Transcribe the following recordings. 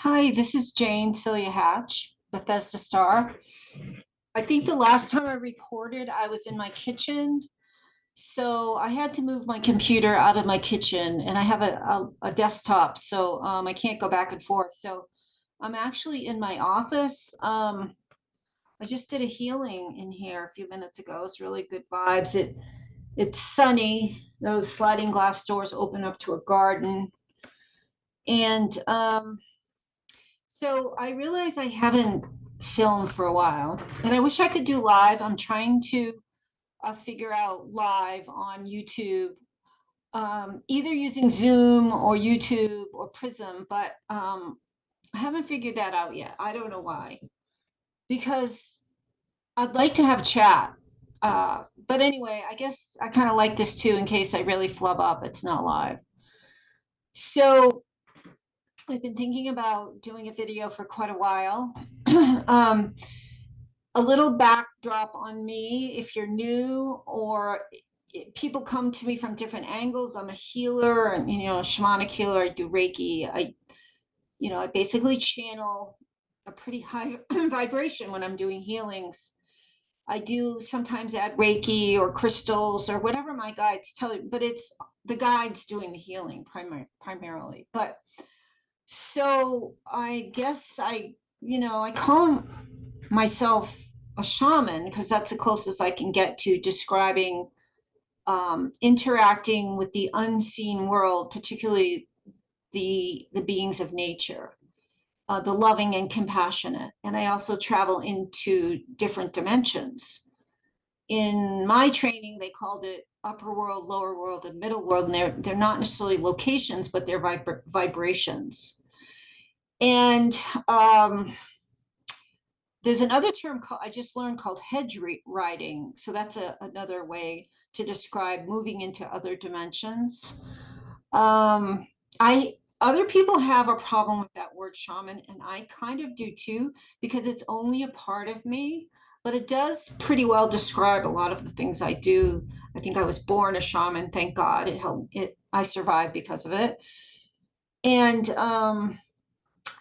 Hi, this is Jane Celia Hatch, Bethesda Star. I think the last time I recorded, I was in my kitchen. So I had to move my computer out of my kitchen, and I have a desktop, so I can't go back and forth. So I'm actually in my office. I just did a healing in here a few minutes ago. It's really good vibes. It's sunny. Those sliding glass doors open up to a garden, and so I realize I haven't filmed for a while, and I wish I could do live. I'm trying to figure out live on YouTube, either using Zoom or YouTube or Prism, but I haven't figured that out yet. I don't know why, because I'd like to have a chat. But anyway, I guess I kind of like this too in case I really flub up. It's not live. So I've been thinking about doing a video for quite a while. um, a little backdrop on me if you're new or people come to me from different angles. I'm a healer and a shamanic healer. I do Reiki. I basically channel a pretty high vibration when I'm doing healings. I do sometimes add Reiki or crystals or whatever my guides tell you, but it's the guides doing the healing primarily. But so I guess I call myself a shaman because that's the closest I can get to describing interacting with the unseen world, particularly the beings of nature, the loving and compassionate. And I also travel into different dimensions. In my training, they called it upper world, lower world, and middle world, and they're not necessarily locations, but they're vibrations. And there's another term I just learned called hedge riding. So that's another way to describe moving into other dimensions. I Other people have a problem with that word shaman, and I kind of do too, because it's only a part of me, but it does pretty well describe a lot of the things I do. I think I was born a shaman, thank God. I survived because of it. And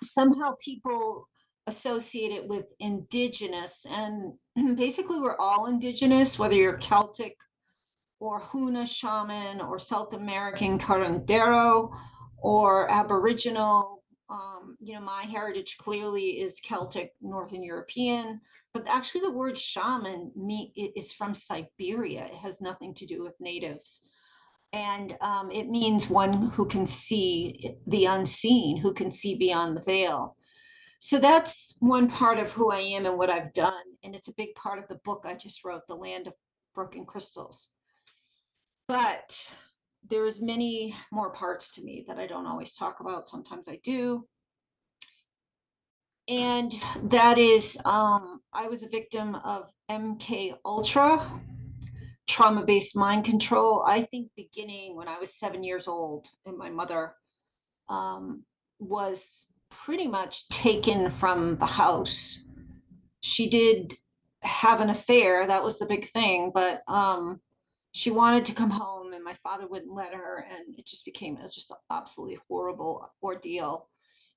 somehow people associate it with indigenous, and basically we're all indigenous, whether you're Celtic or Huna shaman or South American curandero or Aboriginal. My heritage clearly is Celtic, Northern European, but actually the word shaman is from Siberia. It has nothing to do with natives. And it means one who can see the unseen, who can see beyond the veil. So that's one part of who I am and what I've done. And it's a big part of the book I just wrote, The Land of Broken Crystals. But there's many more parts to me that I don't always talk about. Sometimes I do. And that is, I was a victim of MK Ultra, trauma-based mind control. I think beginning when I was 7 years old, and my mother was pretty much taken from the house. She did have an affair, that was the big thing, but she wanted to come home and my father wouldn't let her, and it just an absolutely horrible ordeal.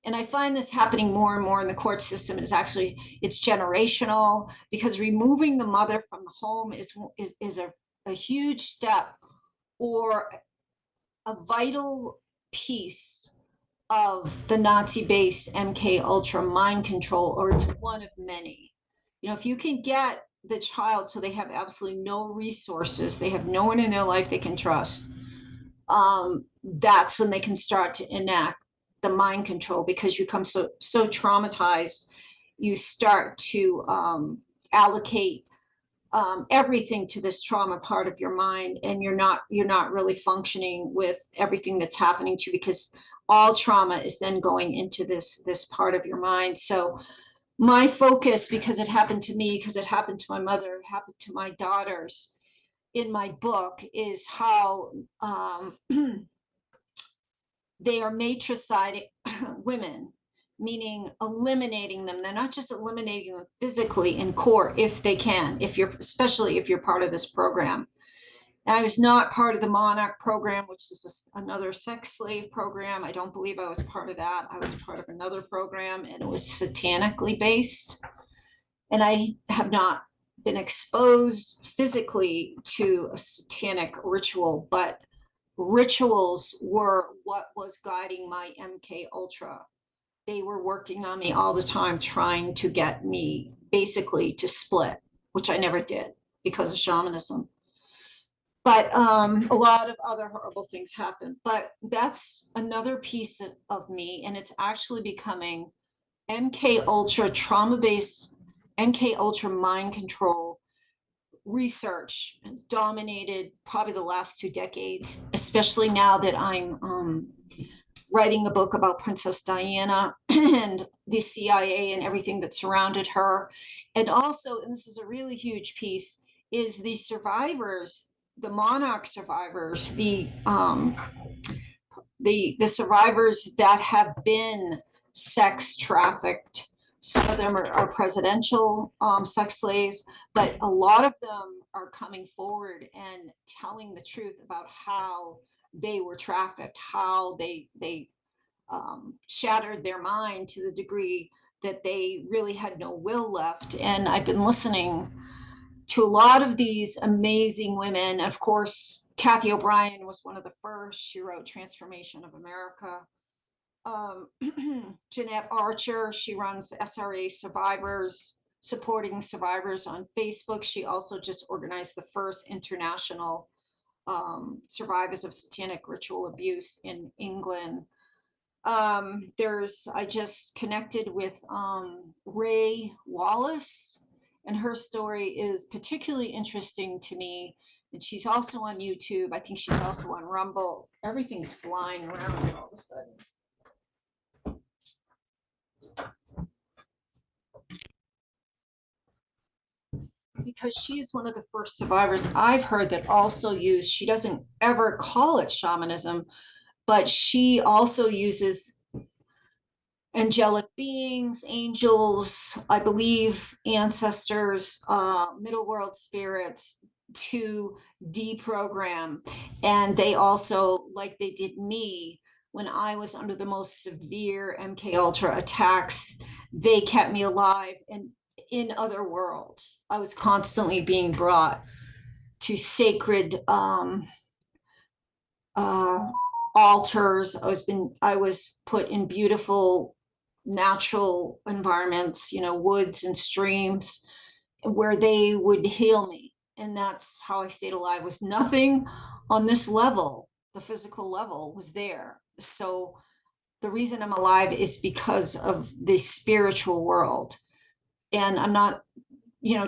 And I find this happening more and more in the court system. It's generational, because removing the mother from the home is a huge step, or a vital piece of the Nazi-based MK Ultra mind control, or it's one of many. If you can get the child so they have absolutely no resources, they have no one in their life they can trust, that's when they can start to enact the mind control, because you become so traumatized, you start to allocate everything to this trauma part of your mind, and you're not really functioning with everything that's happening to you, because all trauma is then going into this part of your mind. So my focus, because it happened to me, because it happened to my mother, it happened to my daughters, in my book, is how they are matriciding women, meaning eliminating them. They're not just eliminating them physically in court, if they can, especially if you're part of this program. And I was not part of the Monarch program, which is another sex slave program. I don't believe I was part of that. I was part of another program, and it was satanically based. And I have not been exposed physically to a satanic ritual, but rituals were what was guiding my MK Ultra. They were working on me all the time, trying to get me basically to split, which I never did because of shamanism. But a lot of other horrible things happened. But that's another piece of me, and it's actually becoming MK Ultra trauma based, MK Ultra mind control research has dominated probably the last 2 decades, especially now that I'm writing a book about Princess Diana and the CIA and everything that surrounded her. And also, and this is a really huge piece, is the survivors, the monarch survivors, the survivors that have been sex trafficked. Some of them are presidential sex slaves, but a lot of them are coming forward and telling the truth about how they were trafficked, how they shattered their mind to the degree that they really had no will left. And I've been listening to a lot of these amazing women. Of course, Kathy O'Brien was one of the first. She wrote Transformation of America. Jeanette Archer, she runs SRA Survivors, supporting survivors on Facebook. She also just organized the first international survivors of satanic ritual abuse in England. I just connected with Ray Wallace, and her story is particularly interesting to me. And she's also on YouTube. I think she's also on Rumble. Everything's flying around all of a sudden. Because she is one of the first survivors I've heard that also use, she doesn't ever call it shamanism, but she also uses angelic beings, angels, I believe ancestors, middle world spirits to deprogram. And they also, like they did me when I was under the most severe MK Ultra attacks, they kept me alive and in other worlds. I was constantly being brought to sacred altars. I was put in beautiful natural environments, woods and streams where they would heal me. And that's how I stayed alive. Was nothing on this level, the physical level was there. So the reason I'm alive is because of the spiritual world. And I'm not,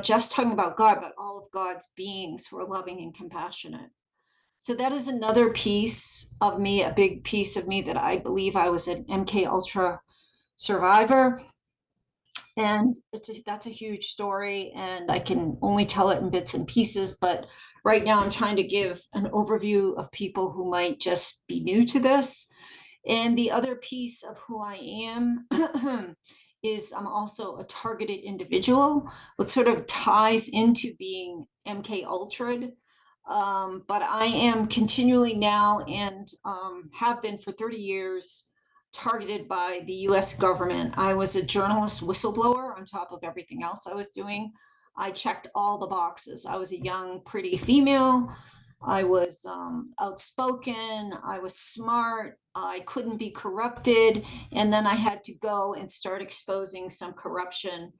just talking about God, but all of God's beings who are loving and compassionate. So that is another piece of me, a big piece of me, that I believe I was an MK Ultra survivor. And that's a huge story, and I can only tell it in bits and pieces. But right now, I'm trying to give an overview of people who might just be new to this. And the other piece of who I am is I'm also a targeted individual, which sort of ties into being MK Ultra. But I am continually now, and have been for 30 years, targeted by the US government. I was a journalist whistleblower on top of everything else I was doing. I checked all the boxes. I was a young, pretty female. I was outspoken. I was smart. I couldn't be corrupted. And then I had to go and start exposing some corruption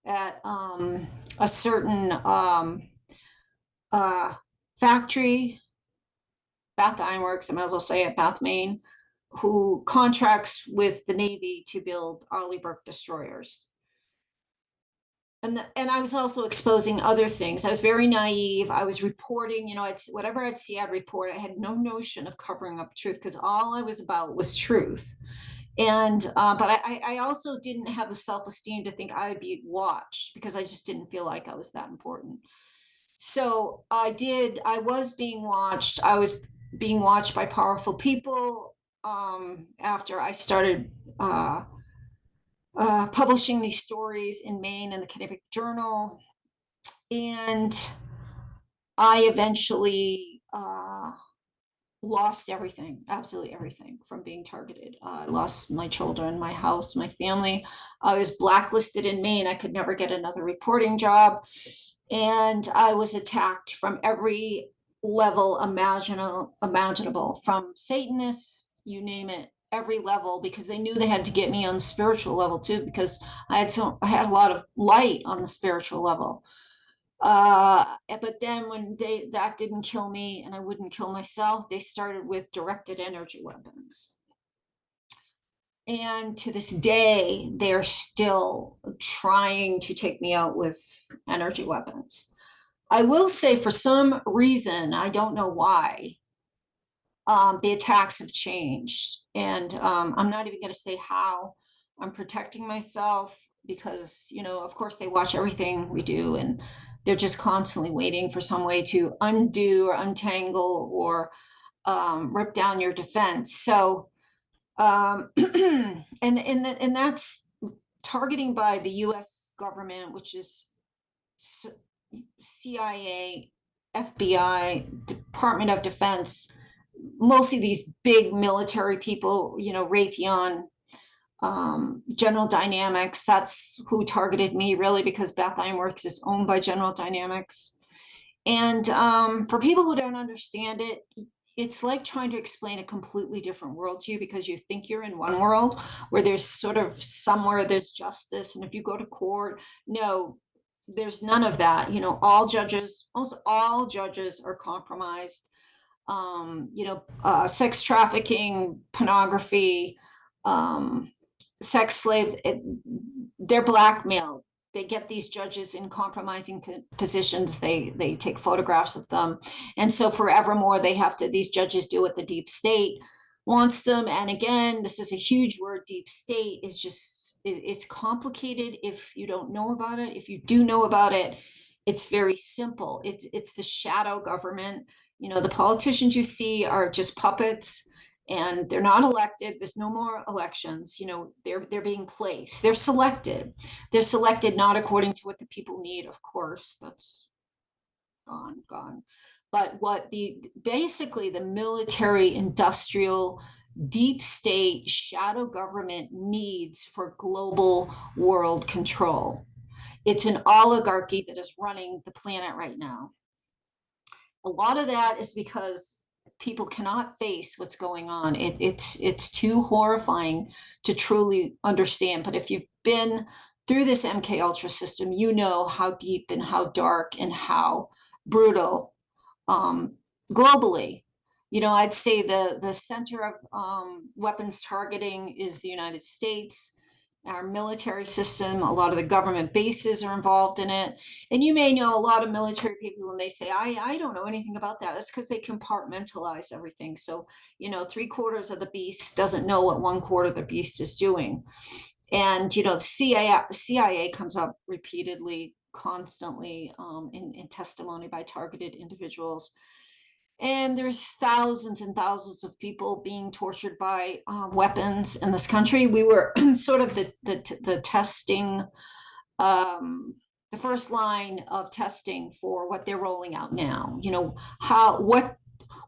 at a certain factory, Bath Iron Works, I might as well say it, Bath, Maine, who contracts with the Navy to build Arleigh Burke destroyers. And I was also exposing other things. I was very naive. I was reporting, whatever I'd see, I'd report. I had no notion of covering up truth because all I was about was truth. And but I also didn't have the self-esteem to think I would be watched because I just didn't feel like I was that important. So I was being watched. I was being watched by powerful people after I started publishing these stories in Maine in the Connecticut Journal. And I eventually lost everything, absolutely everything from being targeted. I lost my children, my house, my family. I was blacklisted in Maine. I could never get another reporting job. And I was attacked from every level imaginable, from Satanists, you name it, every level, because they knew they had to get me on the spiritual level too, because I had a lot of light on the spiritual level. But then when that didn't kill me and I wouldn't kill myself, they started with directed energy weapons. And to this day, they're still trying to take me out with energy weapons. I will say, for some reason, I don't know why, the attacks have changed. And I'm not even going to say how. I'm protecting myself because, of course, they watch everything we do, and they're just constantly waiting for some way to undo or untangle or rip down your defense. So, and that's targeting by the U.S. government, which is CIA, FBI, Department of Defense, mostly these big military people, Raytheon, General Dynamics. That's who targeted me, really, because Beth Ironworks is owned by General Dynamics. And for people who don't understand it, it's like trying to explain a completely different world to you, because you think you're in one world where there's sort of somewhere there's justice. And if you go to court, no, there's none of that. Almost all judges are compromised. Sex trafficking, pornography, sex slave, they're blackmailed. They get these judges in compromising positions. They take photographs of them, and so forevermore these judges do what the deep state wants them. And again, this is a huge word. Deep state is just, it's complicated if you don't know about it. If you do know about it, it's very simple. It's the shadow government. The politicians you see are just puppets, and they're not elected. There's no more elections. They're being placed. They're selected. They're selected not according to what the people need, of course. That's gone. But what basically the military, industrial, deep state, shadow government needs for global world control. It's an oligarchy that is running the planet right now. A lot of that is because people cannot face what's going on. It's too horrifying to truly understand. But if you've been through this MK Ultra system, you know how deep and how dark and how brutal, globally. I'd say the center of weapons targeting is the United States. Our military system, a lot of the government bases are involved in it. And you may know a lot of military people, and they say, I don't know anything about that. That's because they compartmentalize everything. So, 3/4 of the beast doesn't know what 1/4 of the beast is doing. And, the CIA comes up repeatedly, constantly, in testimony by targeted individuals. And there's thousands and thousands of people being tortured by weapons in this country. We were sort of the testing, the first line of testing for what they're rolling out now.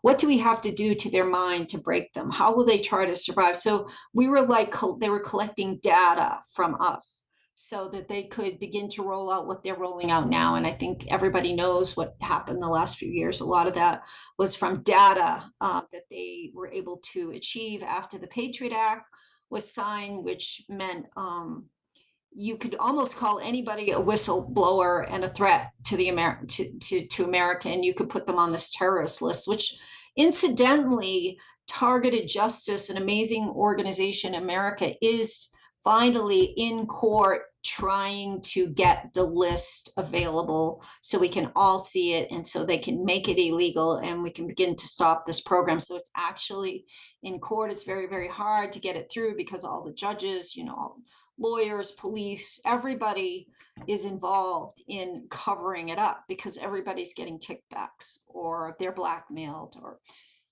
What do we have to do to their mind to break them? How will they try to survive? So we were like, they were collecting data from us so that they could begin to roll out what they're rolling out now. And I think everybody knows what happened the last few years. A lot of that was from data that they were able to achieve after the Patriot Act was signed, which meant you could almost call anybody a whistleblower and a threat to the to America, and you could put them on this terrorist list, which incidentally, Targeted Justice, an amazing organization in America, is finally in court trying to get the list available so we can all see it, and so they can make it illegal and we can begin to stop this program. So it's actually in court. It's very, very hard to get it through because all the judges, all lawyers, police, everybody is involved in covering it up because everybody's getting kickbacks or they're blackmailed.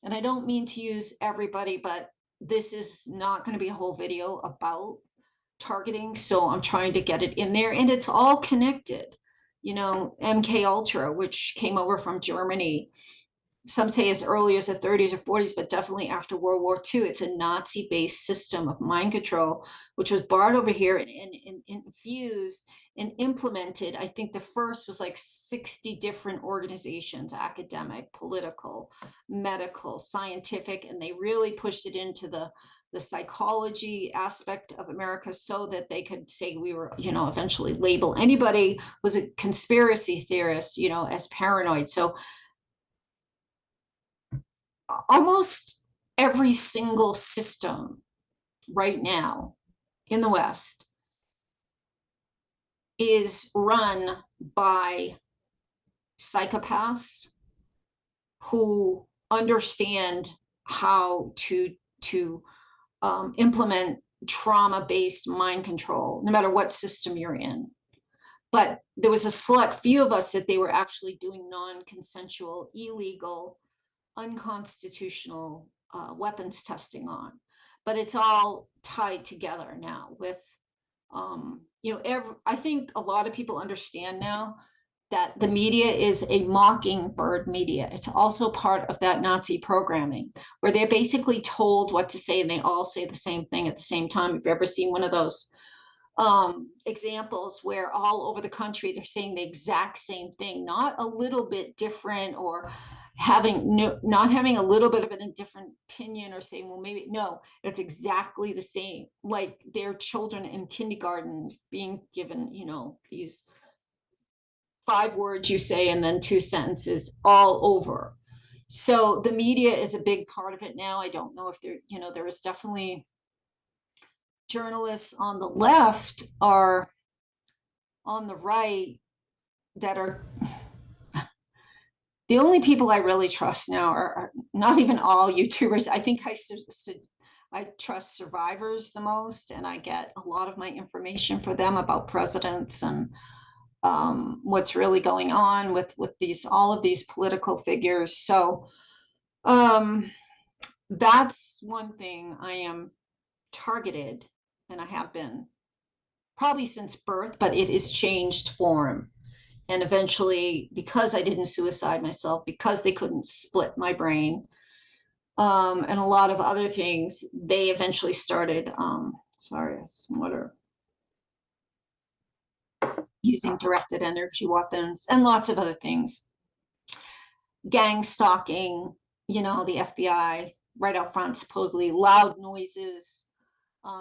And I don't mean to use everybody, but this is not going to be a whole video about targeting, so I'm trying to get it in there, and it's all connected. MK Ultra, which came over from Germany, some say as early as the 30s or 40s, but definitely after World War II. It's a Nazi-based system of mind control, which was brought over here and infused and implemented. I think the first was like 60 different organizations, academic, political, medical, scientific, and they really pushed it into the psychology aspect of America so that they could say we were, eventually label anybody was a conspiracy theorist, as paranoid. So almost every single system right now in the West is run by psychopaths who understand how to implement trauma-based mind control, no matter what system you're in. But there was a select few of us that they were actually doing non-consensual, illegal, unconstitutional weapons testing on. But it's all tied together now with, I think a lot of people understand now that the media is a mockingbird media. It's also part of that Nazi programming where they're basically told what to say and they all say the same thing at the same time. If you've ever seen one of those examples where all over the country they're saying the exact same thing, not a little bit different or not having a little bit of a different opinion or saying, well, maybe no, it's exactly the same, like their children in kindergarten being given, these 5 words you say and then 2 sentences all over. So the media is a big part of it now. I don't know if there is definitely journalists on the left are on the right that are the only people I really trust now are not even all YouTubers. I think I trust survivors the most, and I get a lot of my information for them about presidents and what's really going on with all of these political figures. So that's one thing I am targeted, and I have been probably since birth, but it has changed form. And eventually, because I didn't suicide myself, because they couldn't split my brain, and a lot of other things, they eventually started, sorry, some water, using directed energy weapons and lots of other things. Gang stalking, the FBI right out front, supposedly loud noises,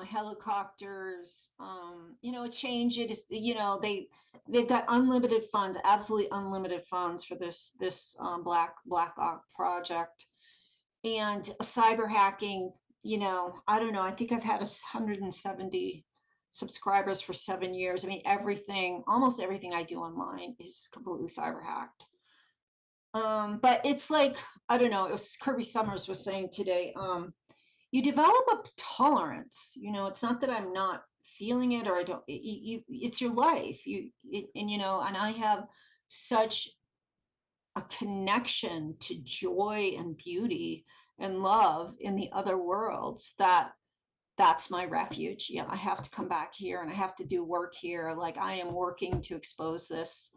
helicopters, change it. They've got unlimited funds, absolutely unlimited funds for this Black Ops project, and cyber hacking. I don't know. I think I've had 170 subscribers for 7 years. I mean, almost everything I do online is completely cyber hacked. But it's like, I don't know. It was Kirby Summers was saying today. You develop a tolerance. It's not that I'm not feeling it or I don't. It's your life. And I have such a connection to joy and beauty and love in the other worlds that's my refuge. I have to come back here and I have to do work here. Like I am working to expose this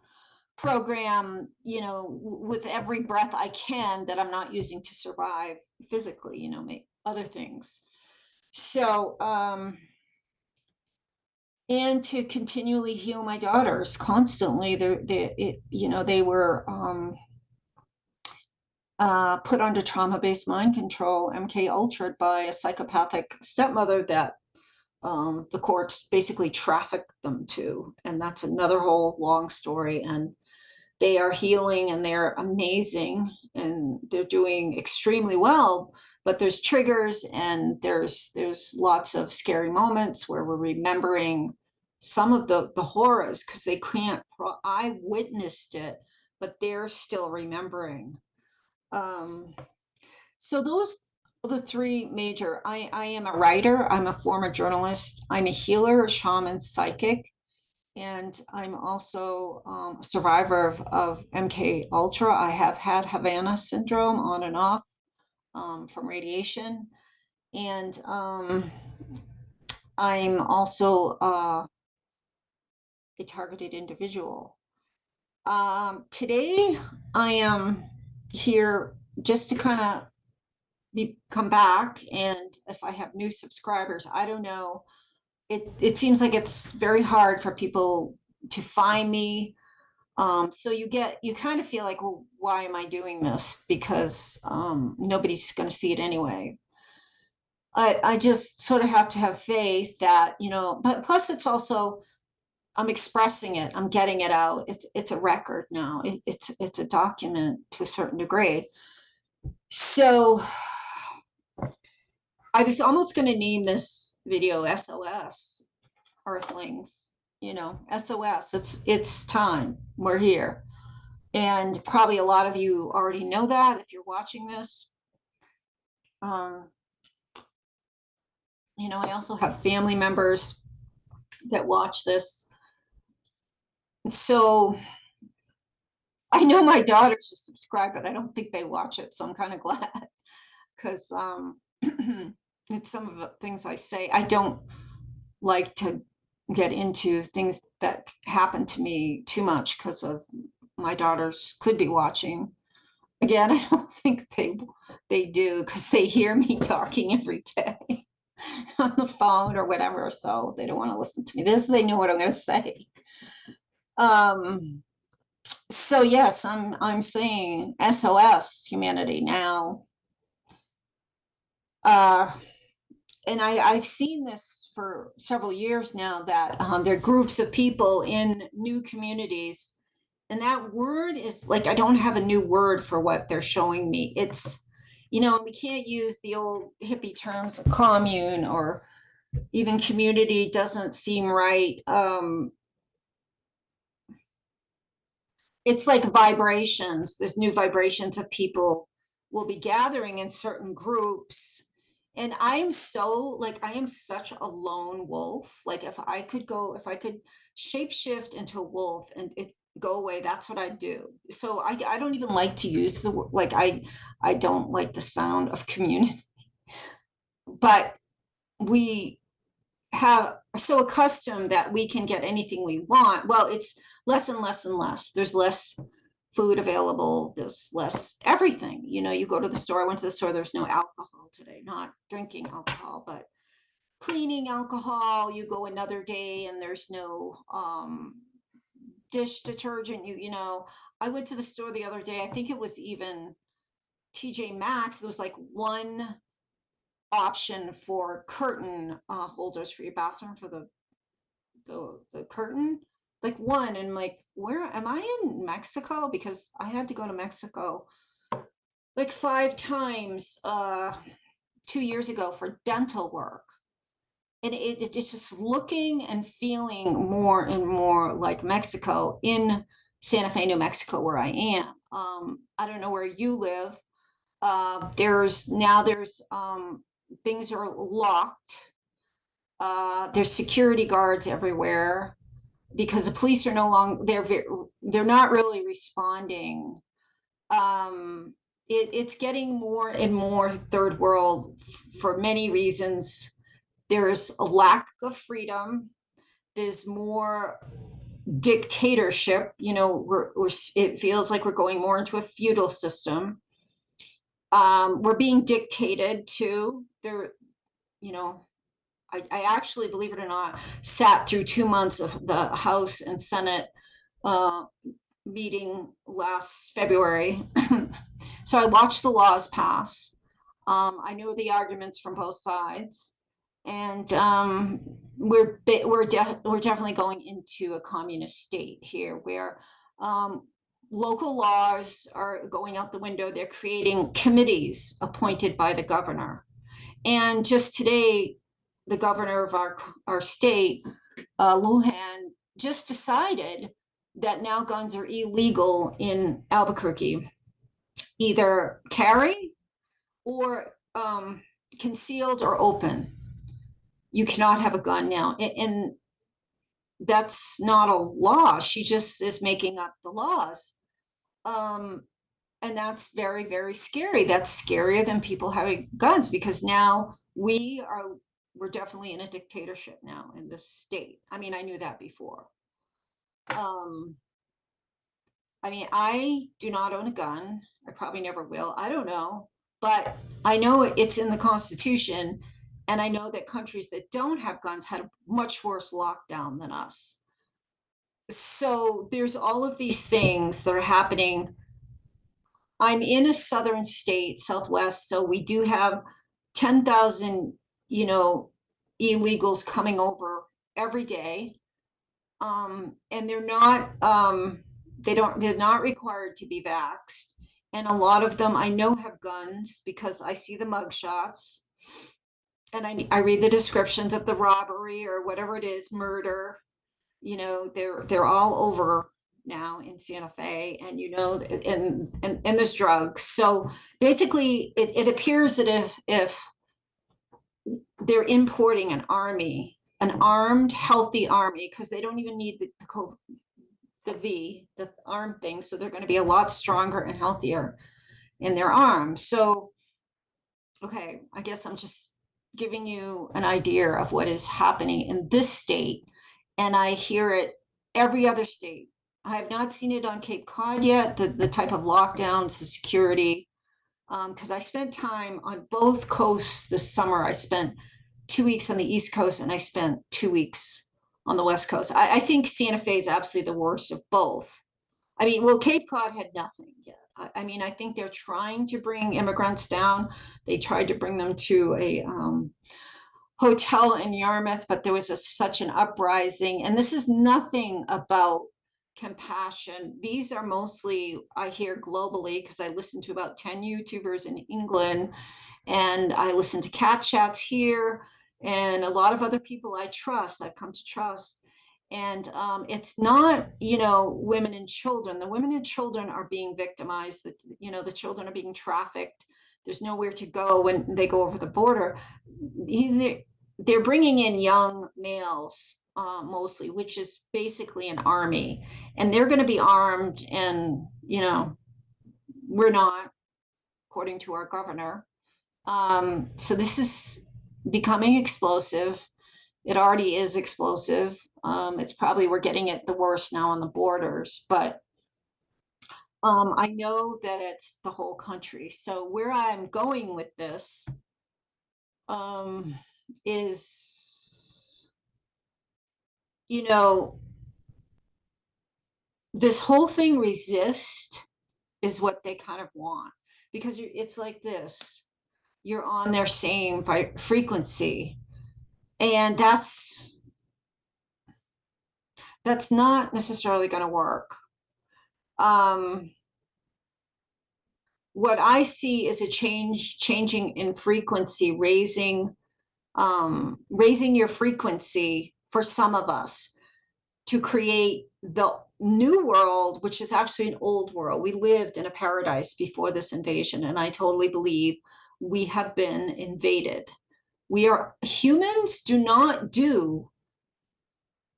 program, with every breath I can that I'm not using to survive physically, make other things. So, and to continually heal my daughters constantly. They were put under trauma-based mind control, MK Ultra, by a psychopathic stepmother that the courts basically trafficked them to, and that's another whole long story. And they are healing and they're amazing and they're doing extremely well, but there's triggers and there's lots of scary moments where we're remembering some of the horrors because they can't. I witnessed it, but they're still remembering. So those are the 3 major. I am a writer, I'm a former journalist, I'm a healer, a shaman, psychic, and I'm also a survivor of MK Ultra. I have had Havana syndrome on and off from radiation, and I'm also a targeted individual. Today, I am here just to kind of come back, and if I have new subscribers, I don't know. It seems like it's very hard for people to find me. So you kind of feel like, well, why am I doing this? Because nobody's going to see it anyway. I just sort of have to have faith that, but plus it's also, I'm expressing it, I'm getting it out. It's a record now. It's a document to a certain degree. So I was almost going to name this video SOS, Earthlings. SOS. It's time. We're here. And probably a lot of you already know that if you're watching this. I also have family members that watch this. So I know my daughters are subscribed, but I don't think they watch it. So I'm kind of glad, because it's some of the things I say. I don't like to get into things that happen to me too much, because of my daughters could be watching. Again, I don't think they do, because they hear me talking every day on the phone or whatever, so they don't want to listen to me. They know what I'm going to say. So yes, I'm saying SOS, humanity now. And I've seen this for several years now, that there are groups of people in new communities, and that word is like, I don't have a new word for what they're showing me. It's, we can't use the old hippie terms of commune, or even community doesn't seem right. It's like vibrations. There's new vibrations of people will be gathering in certain groups. And I am such a lone wolf. Like, if I could shapeshift into a wolf and it go away, that's what I'd do. So I don't even like to use the word, like, I don't like the sound of community. But we have so accustomed that we can get anything we want. Well, it's less and less and less. There's less food available. There's less everything. You go to the store. I went to the store. There's no alcohol today. Not drinking alcohol, but cleaning alcohol. You go another day and there's no dish detergent. I went to the store the other day. I think it was even TJ Maxx. There was like one option for curtain holders for your bathroom, for the curtain, like one. And like, where am I in Mexico? Because I had to go to Mexico like 5 times 2 years ago for dental work. And it's just looking and feeling more and more like Mexico in Santa Fe, New Mexico, where I am. I don't know where you live. There's things are locked. There's security guards everywhere, because the police are no longer, they're not really responding. It's getting more and more third world for many reasons. There's a lack of freedom. There's more dictatorship. It feels like we're going more into a feudal system. We're being dictated to. I actually, believe it or not, sat through 2 months of the House and Senate meeting last February. So I watched the laws pass. I know the arguments from both sides, and we're definitely going into a communist state here, where local laws are going out the window. They're creating committees appointed by the governor. And just today, the governor of our state, Lujan, just decided that now guns are illegal in Albuquerque, either carry or concealed or open. You cannot have a gun now. And that's not a law. She just is making up the laws. And that's very, very scary. That's scarier than people having guns, because now we're definitely in a dictatorship now in this state. I mean, I knew that before. I mean, I do not own a gun. I probably never will. I don't know. But I know it's in the Constitution. And I know that countries that don't have guns had a much worse lockdown than us. So there's all of these things that are happening. I'm in a southern state, Southwest, so we do have 10,000, illegals coming over every day. And they're not required to be vaxxed. And a lot of them I know have guns because I see the mugshots and I read the descriptions of the robbery or whatever it is, murder. They're all over now in Santa Fe, and and there's drugs. So basically, it appears that if they're importing an army, an armed, healthy army, because they don't even need the arm thing, so they're going to be a lot stronger and healthier in their arms. So, okay, I guess I'm just giving you an idea of what is happening in this state, and I hear it every other state. I have not seen it on Cape Cod yet, the type of lockdowns, the security, because I spent time on both coasts this summer. I spent 2 weeks on the East Coast and I spent 2 weeks on the West Coast. I think Santa Fe is absolutely the worst of both. I mean, well, Cape Cod had nothing yet. I mean, I think they're trying to bring immigrants down. They tried to bring them to a hotel in Yarmouth, but there was such an uprising. And this is nothing about compassion. These are mostly, I hear globally, because I listen to about 10 YouTubers in England, and I listen to cat chats here, and a lot of other people I've come to trust. And it's not, women and children. The women and children are being victimized. The children are being trafficked. There's nowhere to go when they go over the border. They're bringing in young males mostly, which is basically an army, and they're going to be armed. And we're not, according to our governor. So this is becoming explosive. It already is explosive. It's probably, we're getting it the worst now on the borders, but I know that it's the whole country. So where I'm going with this is, this whole thing, resist, is what they kind of want, because it's like this, you're on their same frequency, and that's not necessarily going to work. What I see is a changing in frequency, raising your frequency for some of us to create the new world, which is actually an old world. We lived in a paradise before this invasion, and I totally believe we have been invaded. Humans do not do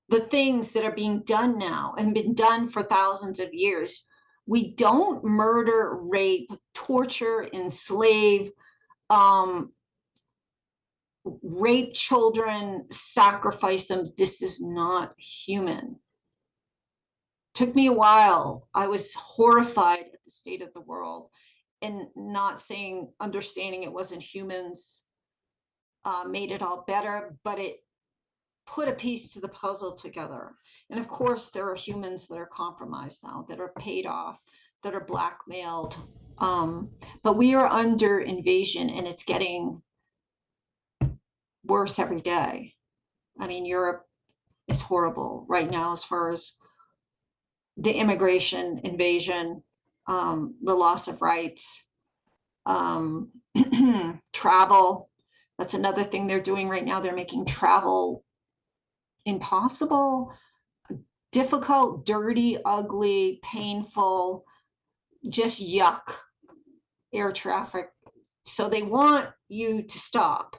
the things that are being done now and been done for thousands of years. We don't murder, rape, torture, enslave, rape children, sacrifice them. This is not human. Took me a while. I was horrified at the state of the world, and not saying understanding it wasn't humans made it all better, but it put a piece to the puzzle together. And of course, there are humans that are compromised now, that are paid off, that are blackmailed. But we are under invasion, and it's getting worse every day. I mean, Europe is horrible right now as far as the immigration invasion, the loss of rights, travel. That's another thing they're doing right now. They're making travel impossible, difficult, dirty, ugly, painful, just yuck, air traffic. So they want you to stop.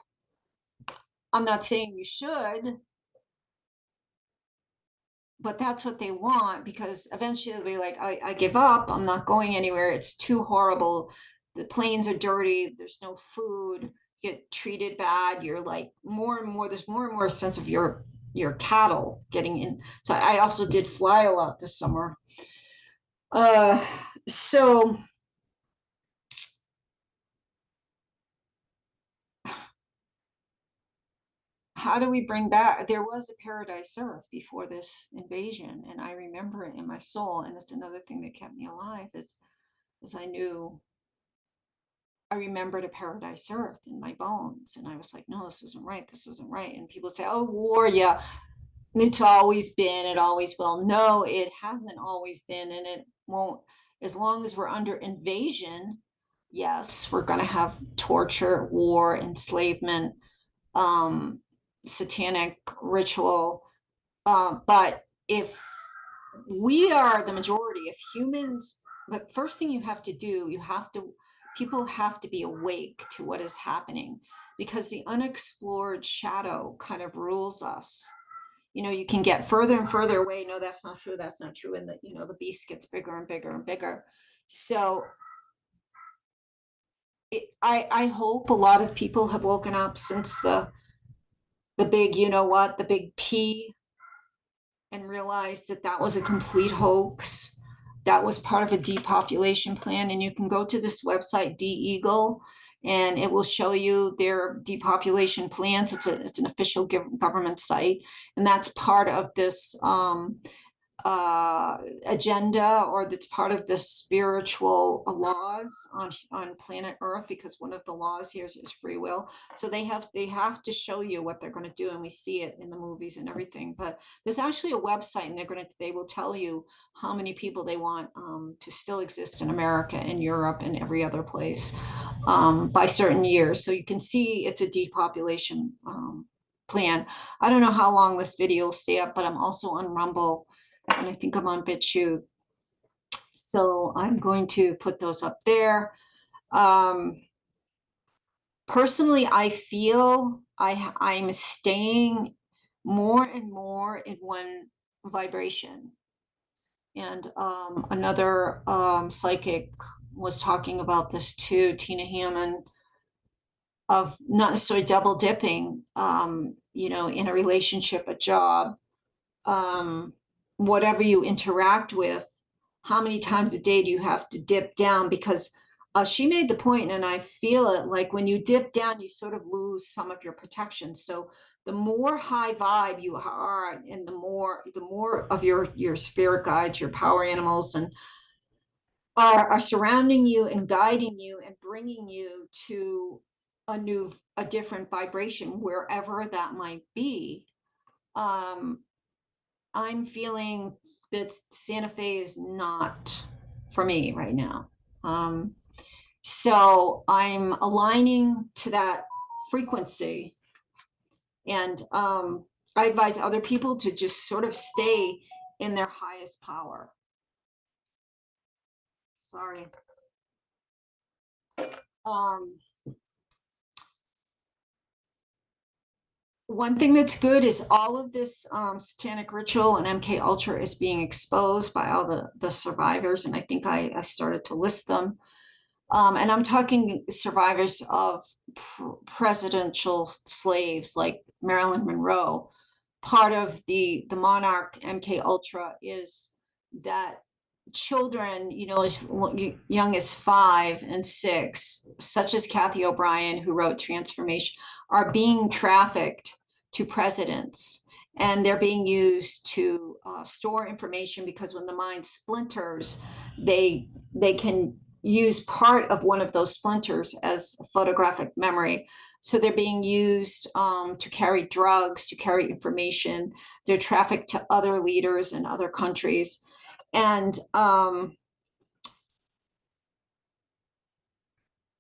I'm not saying you should, but that's what they want, because eventually they'll be like, I give up. I'm not going anywhere. It's too horrible. The planes are dirty. There's no food. You get treated bad. You're like more and more. There's more and more sense of your cattle getting in. So I also did fly a lot this summer. So how do we bring back, there was a paradise Earth before this invasion, and I remember it in my soul, and it's another thing that kept me alive is I remembered a paradise Earth in my bones, and I was like, no, this isn't right, this isn't right. And people say, oh, war, yeah, it's always been, it always will. No, it hasn't always been, and it won't. As long as we're under invasion, yes, we're going to have torture, war, enslavement, um, satanic ritual. But if we are the majority, if humans, the first thing you have to do, people have to be awake to what is happening, because the unexplored shadow kind of rules us. You can get further and further away. No, that's not true. That's not true. And the beast gets bigger and bigger and bigger. So I hope a lot of people have woken up since the big, the big P, and realized that that was a complete hoax. That was part of a depopulation plan. And you can go to this website, DEagle, and it will show you their depopulation plans. It's an official government site, and that's part of this agenda, or that's part of the spiritual laws on planet Earth, because one of the laws here is free will. So they have to show you what they're going to do, and we see it in the movies and everything. But there's actually a website, and they will tell you how many people they want to still exist in America and Europe and every other place by certain years. So you can see it's a depopulation plan. I don't know how long this video will stay up, but I'm also on Rumble, and I think I'm on BitChute. So I'm going to put those up there. Personally, I feel I'm staying more and more in one vibration. And another psychic was talking about this too, Tina Hammond, of not necessarily double dipping, in a relationship, a job, whatever you interact with, how many times a day do you have to dip down? Because she made the point, and I feel it, like when you dip down, you sort of lose some of your protection. So the more high vibe you are, and the more of your spirit guides, your power animals, and are surrounding you and guiding you and bringing you to a different vibration, wherever that might be. I'm feeling that Santa Fe is not for me right now. So I'm aligning to that frequency, and I advise other people to just sort of stay in their highest power. Sorry. One thing that's good is all of this satanic ritual and MK Ultra is being exposed by all the survivors, and I think I started to list them. And I'm talking survivors of presidential slaves like Marilyn Monroe. Part of the Monarch MK Ultra is that children, as young as 5 and 6, such as Kathy O'Brien, who wrote Transformation, are being trafficked to presidents, and they're being used to store information, because when the mind splinters, they can use part of one of those splinters as photographic memory. So they're being used to carry drugs, to carry information. They're trafficked to other leaders in other countries. And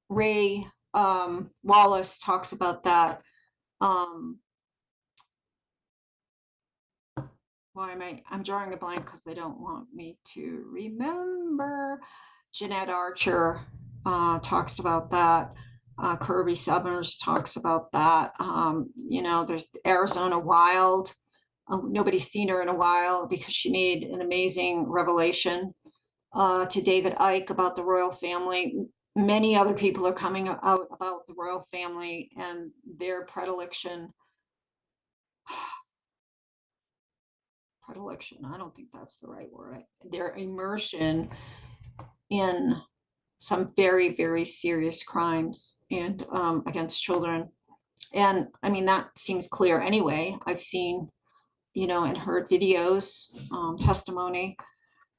Ray Wallace talks about that. I'm drawing a blank because they don't want me to remember. Jeanette Archer talks about that. Kirby Summers talks about that. There's Arizona Wild. Nobody's seen her in a while because she made an amazing revelation to David Icke about the royal family. Many other people are coming out about the royal family and their predilection. I don't think that's the right word. Their immersion in some very, very serious crimes and against children. And I mean, that seems clear anyway. I've seen, and heard videos, testimony.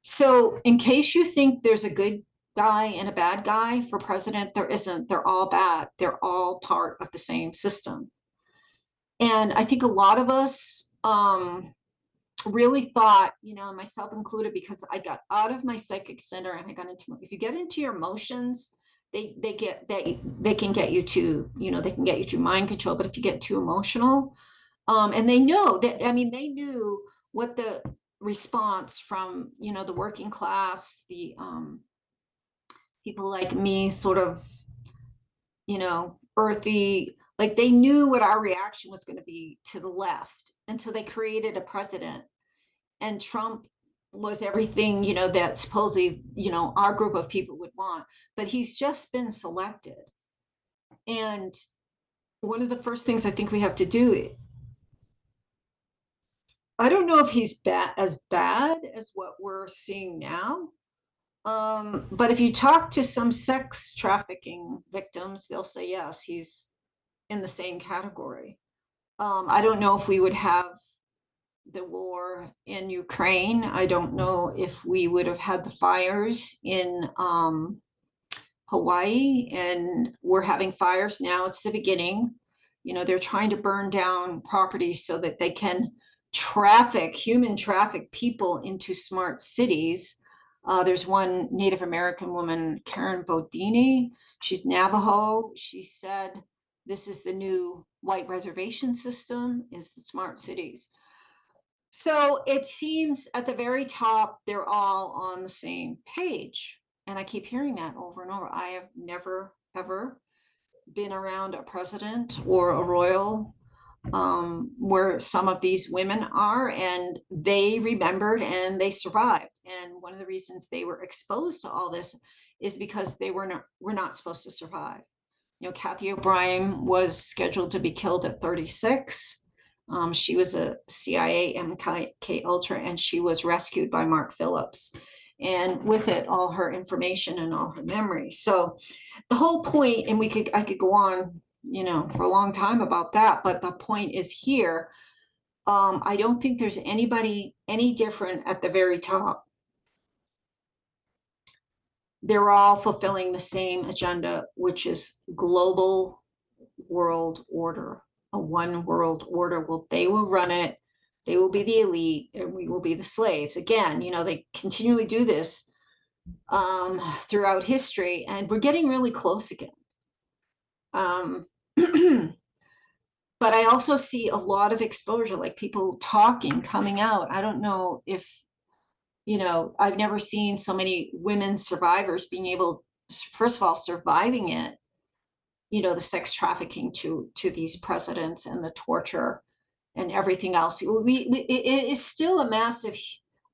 So in case you think there's a good guy and a bad guy for president, there isn't. They're all bad. They're all part of the same system. And I think a lot of us really thought, myself included, because I got out of my psychic center and I got into, if you get into your emotions, they can get you to, they can get you through mind control. But if you get too emotional, and they know that, I mean, they knew what the response from, the working class, the people like me, sort of, earthy, like they knew what our reaction was going to be to the left. And so they created a president, and Trump was everything, that supposedly, our group of people would want, but he's just been selected. And one of the first things I think we have to do, I don't know if he's as bad as what we're seeing now. But if you talk to some sex trafficking victims, they'll say, yes, he's in the same category. I don't know if we would have the war in Ukraine. I don't know if we would have had the fires in Hawaii, and we're having fires now. It's the beginning. They're trying to burn down properties so that they can human traffic people into smart cities. There's one Native American woman, Karen Bodini. She's Navajo. She said, this is the new white reservation system, is the smart cities. So it seems at the very top, they're all on the same page. And I keep hearing that over and over. I have never, ever been around a president or a royal where some of these women are, and they remembered and they survived. And one of the reasons they were exposed to all this is because they were not supposed to survive. Kathy O'Brien was scheduled to be killed at 36. She was a CIA MK Ultra, and she was rescued by Mark Phillips. And with it, all her information and all her memories. So the whole point, and I could go on, for a long time about that, but the point is here, I don't think there's anybody any different at the very top. They're all fulfilling the same agenda, which is global world order, a one world order. Well, they will run it. They will be the elite, and we will be the slaves. Again, they continually do this throughout history, and we're getting really close again. But I also see a lot of exposure, like people talking, coming out. I don't know if, I've never seen so many women survivors being able, first of all, surviving it, the sex trafficking to these presidents and the torture and everything else. It is still a massive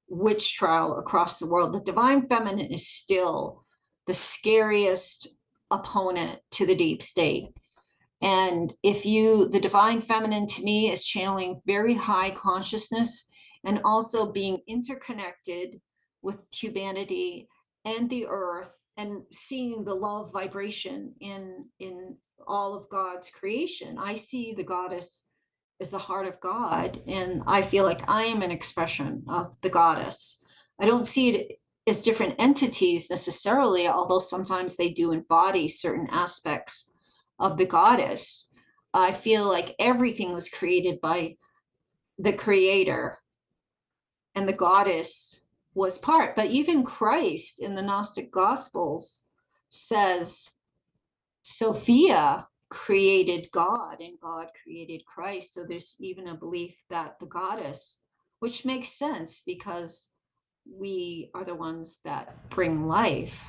witch trial across the world. The divine feminine is still the scariest opponent to the deep state. And the divine feminine to me is channeling very high consciousness and also being interconnected with humanity and the earth, and seeing the love vibration in all of God's creation. I see the goddess as the heart of God, and I feel like I am an expression of the goddess. I don't see it as different entities necessarily, although sometimes they do embody certain aspects of the goddess. I feel like everything was created by the creator, and the goddess was part. But even Christ in the Gnostic Gospels says Sophia created God and God created Christ. So there's even a belief that the goddess, which makes sense because we are the ones that bring life.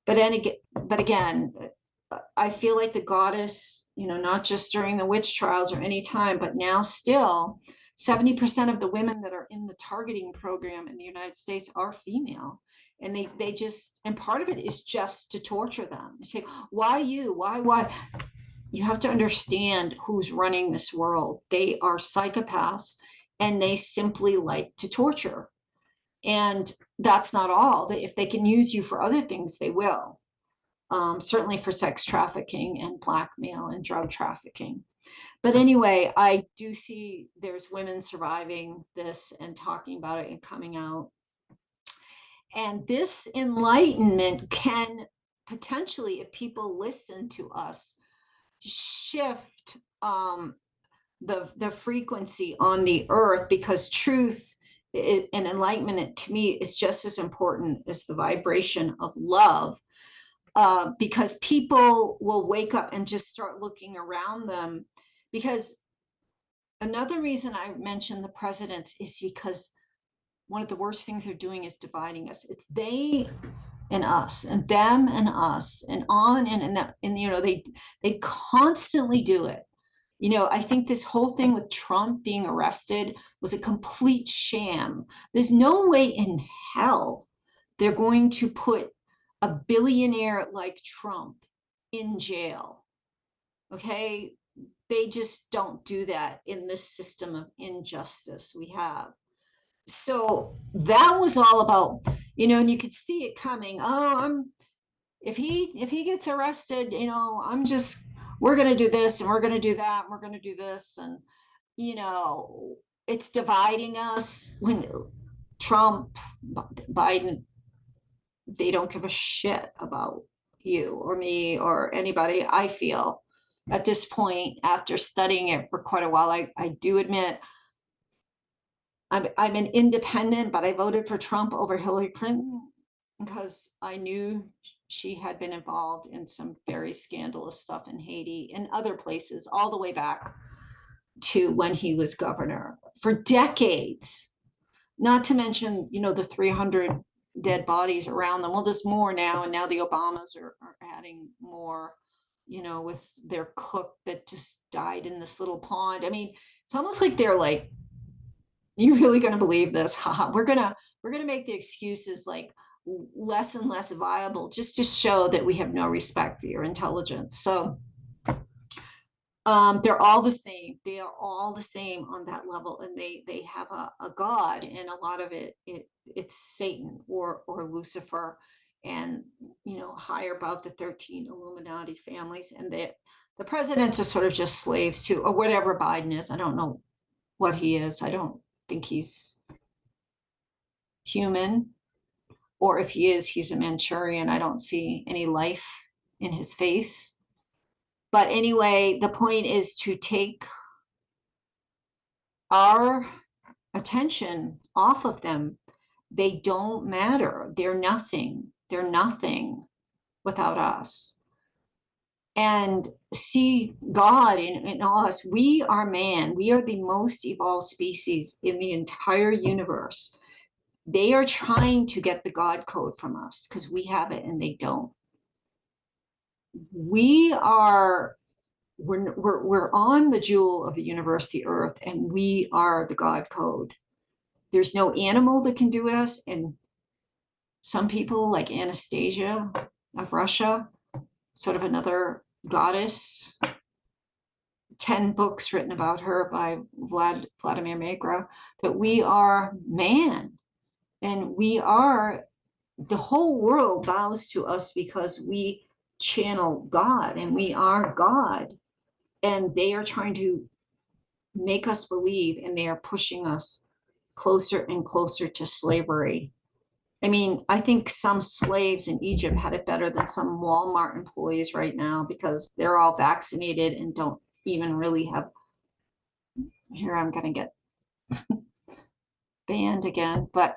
But again, I feel like the goddess, not just during the witch trials or any time, but now still 70% of the women that are in the targeting program in the United States are female. And they just, and part of it is just to torture them. You say, why you? Why? You have to understand who's running this world. They are psychopaths, and they simply like to torture. And that's not all. If they can use you for other things, they will. certainly for sex trafficking and blackmail and drug trafficking. But anyway, I do see there's women surviving this and talking about it and coming out. And this enlightenment can potentially, if people listen to us, shift the frequency on the earth, because truth and enlightenment to me is just as important as the vibration of love, because people will wake up and just start looking around them. Because another reason I mentioned the presidents is because one of the worst things they're doing is dividing us. It's they and us and them and us and on and that, and you know, they constantly do it. You know, I think this whole thing with Trump being arrested was a complete sham. There's no way in hell they're going to put a billionaire like Trump in jail. Okay? They just don't do that in this system of injustice we have. So that was all about, you know, and you could see it coming. Oh, if he gets arrested, you know, we're going to do this and we're going to do that and we're going to do this, and you know, it's dividing us. When Trump, Biden, they don't give a shit about you or me or anybody. I feel at this point, after studying it for quite a while, I do admit I'm an independent, but I voted for Trump over Hillary Clinton because I knew she had been involved in some very scandalous stuff in Haiti and other places, all the way back to when he was governor for decades. Not to mention, you know, the 300 dead bodies around them. Well, there's more now, and now the Obamas are adding more, you know, with their cook that just died in this little pond. I mean, it's almost like they're like, you really going to believe this? Haha, we're gonna make the excuses like less and less viable, just to show that we have no respect for your intelligence. So they're all the same. They are all the same on that level, and they have a god, and a lot of it's Satan or Lucifer, and you know, higher above the 13 Illuminati families, and the presidents are sort of just slaves to, or whatever Biden is. I don't know what he is. I don't think he's human, or if he is, he's a Manchurian. I don't see any life in his face. But anyway, the point is to take our attention off of them. They don't matter. They're nothing. They're nothing without us. And see God in all us. We are man. We are the most evolved species in the entire universe. They are trying to get the God code from us because we have it and they don't. We are we're on the jewel of the universe, the earth, and we are the God code. There's no animal that can do us, and some people like Anastasia of Russia, sort of another goddess, 10 books written about her by Vladimir Megra, that we are man, and we are, the whole world bows to us because we channel God and we are God. And they are trying to make us believe, and they are pushing us closer and closer to slavery. I mean, I think some slaves in Egypt had it better than some Walmart employees right now because they're all vaccinated and don't even really have. Here, I'm going to get banned again. But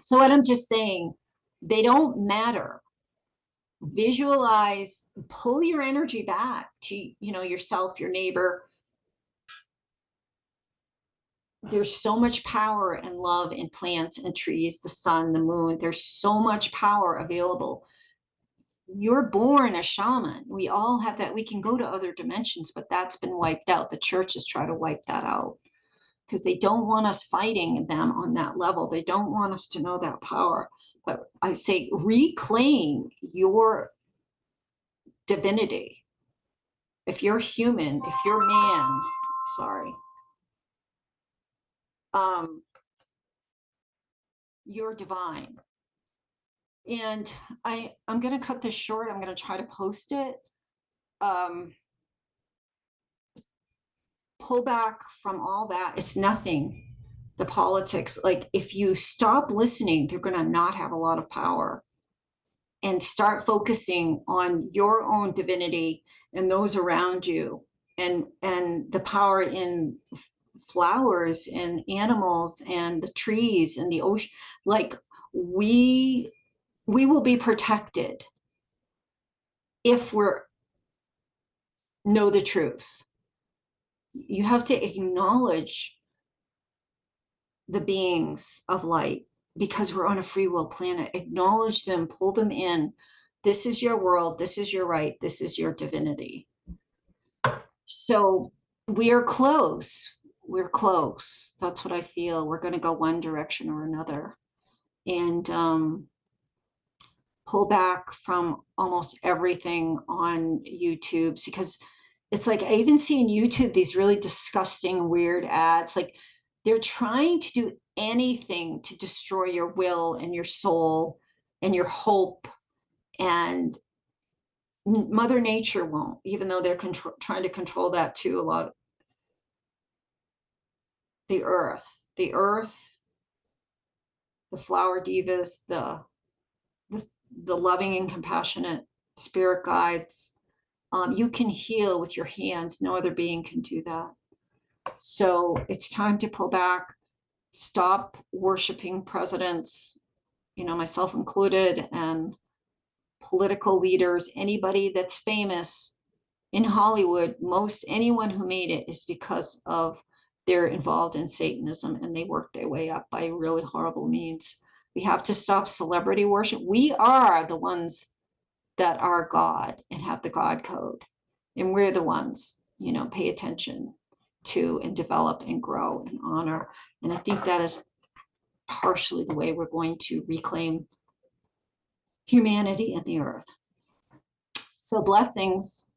so what I'm just saying, they don't matter. Visualize, pull your energy back to, you know, yourself, your neighbor. There's so much power and love in plants and trees, the sun, the moon. There's so much power available. You're born a shaman. We all have that. We can go to other dimensions, but that's been wiped out. The churches try to wipe that out because they don't want us fighting them on that level. They don't want us to know that power. But I say reclaim your divinity. If you're human, if you're man, sorry, you're divine. And I'm going to cut this short. I'm going to try to post it. Um, pull back from all that. It's nothing. The politics, like if you stop listening, they're going to not have a lot of power, and start focusing on your own divinity and those around you, and the power in flowers and animals and the trees and the ocean. Like we we will be protected if we're know the truth. You have to acknowledge the beings of light because we're on a free will planet. Acknowledge them, pull them in. This is your world, this is your right, this is your divinity. So we are close. We're close. That's what I feel. We're going to go one direction or another. And pull back from almost everything on YouTube, because it's like I even see in YouTube these really disgusting, weird ads. Like they're trying to do anything to destroy your will and your soul and your hope. And Mother Nature won't, even though they're trying to control that too. A lot of the earth, the flower divas, the, the loving and compassionate spirit guides. You can heal with your hands. No other being can do that. So it's time to pull back, stop worshiping presidents, myself included, and political leaders, anybody that's famous in Hollywood. Most anyone who made it is because of they're involved in Satanism, and they work their way up by really horrible means. We have to stop celebrity worship. We are the ones that are God and have the God code. And we're the ones, pay attention to and develop and grow and honor. And I think that is partially the way we're going to reclaim humanity and the earth. So blessings.